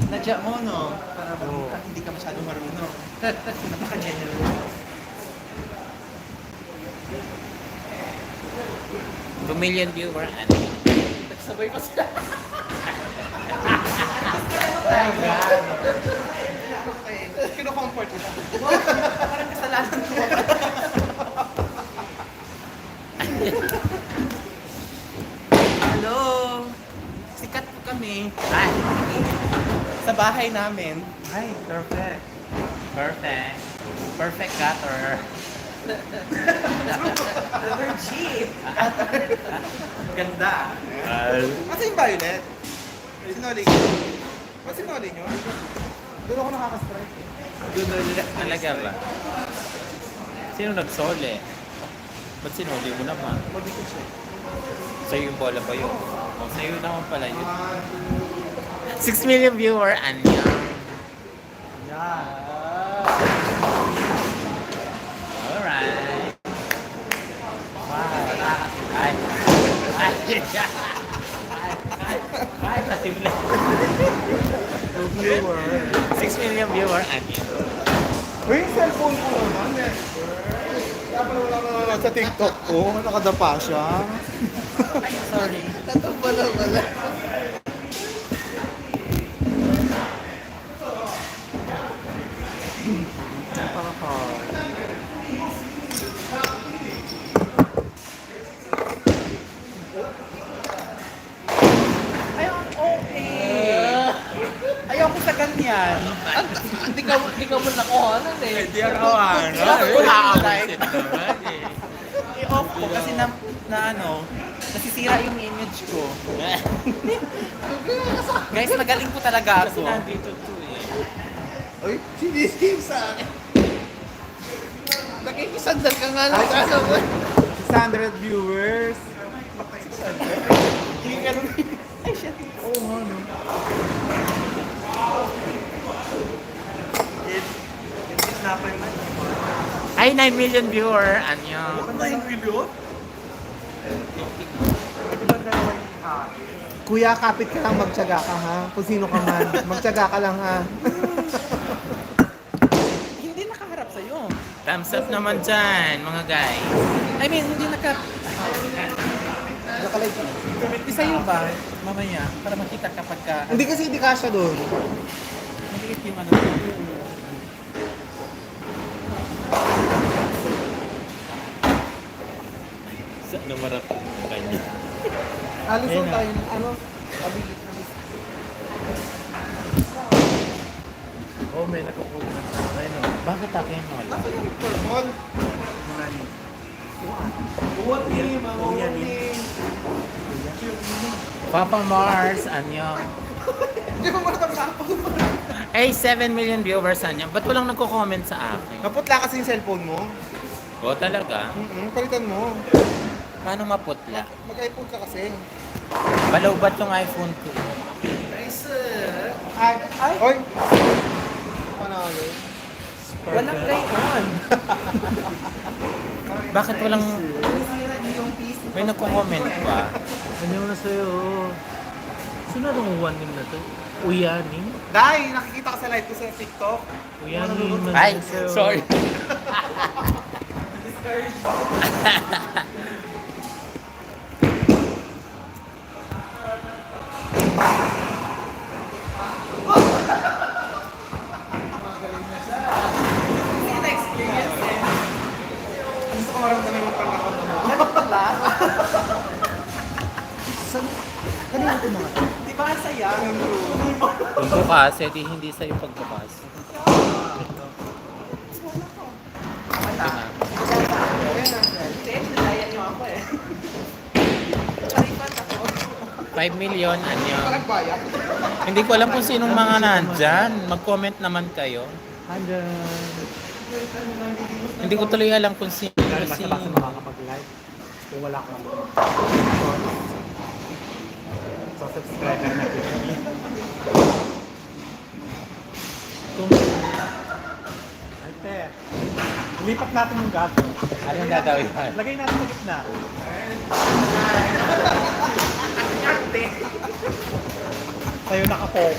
Nadya mo, no? Para hindi ka masyadong marunong. Napaka-general. 2 million viewer and Nagsabay pa sila. Okay. Kino-comfort kita. Parang kasalanan ko. Hello! Sikat po kami. Ay, Sa bahay namin. ay, perfect. Perfect. Perfect cutter. Number G. Ganda. Kasi yung violet. Sinoli ko. Ba't sinoli nyo? Doon ako nakaka-strike. Talaga ba? Sino nagsole? Ba't sinuli mo naman? Mabikot siya. Sa'yo yung bola ba yun? O, sa'yo naman pala yun. 6 million viewer, Anyang. Yeah. Alright. Wow. Ay. Ay. Ay, pasimula. 6 million viewer, Anyang. Uy, yung cellphone ko naman eh. Kaya pala wala na sa TikTok ko. Nakadapa siya. Sorry. Ito pala wala. Ayaw, okay. Ayaw ko sa ganyan. Hindi ka mo nakuhanan eh. Hindi ako ano. I-off ko kasi na ano, nasisira yung image ko. Guys, magaling po talaga Kasi ako. nandito to eh. Uy, sinisave sa akin. Nakikisandal ka nga lang sa ano mo. 600 viewers. 600? Hindi ka nung... Ay, shit. Oo nga, no? Ay, 9 million viewer, Anyang. Ano yung review? Kuya, kapit ka lang, magtyaga ka ha. Kung sino ka man, magtyaga ka lang ha. Hindi nakaharap sa'yo. Thumbs up naman dyan, mga guys. I mean, hindi Nakalike ka. Sa'yo ba? Mamaya, para makita kapag ka... Hindi kasi hindi kasya doon. Maliit yung ano. Saan namarap yung kanya? Alis Ayun tayo ng ano. Alis. Oh, may nakakuha. Ayun o. Bakit akin wala? Purple. Papa Mars, Anyang. Hindi mo matapos. Ay, 7 million viewers, Anyang. Ba't walang nagko-comment sa akin? Naputla kasi yung cellphone mo. O, talaga? Palitan mo. Paano maputla? Mag-iPhone ka kasi. Balaw ba't yung iPhone ko? Nice. Ay! Oy! Panalo. Walang play on. Bakit walang... Nasira niyo yung PC. May nagko-comment ba? Ano na sa'yo? Sino nung uwanin na to? Uyanin? Dai, nakikita ka sa live ko sa TikTok. Uyanin na Ay, sa'yo. sorry. Gusto ko maramdaman yung pagkakot mo. Kanina ko mga to? Di ba ang saya? Kung bukas, edi hindi sa'yo pagbukas. Ito na. Nilayan niyo ako eh. Charipan ako. 5 million, Anyang. Nagbayad. Hindi ko alam kung sinong mga nandyan. Mag-comment naman kayo. Andyan. Hindi ko tuloy alam kung sino. Basta makakapag-live. Kung wala ka mo. So, subscriber na po. Kung... Ate, lipat natin yung gato. Anong gagawin? Lagay natin sa gitna. Sa'yo nakapo.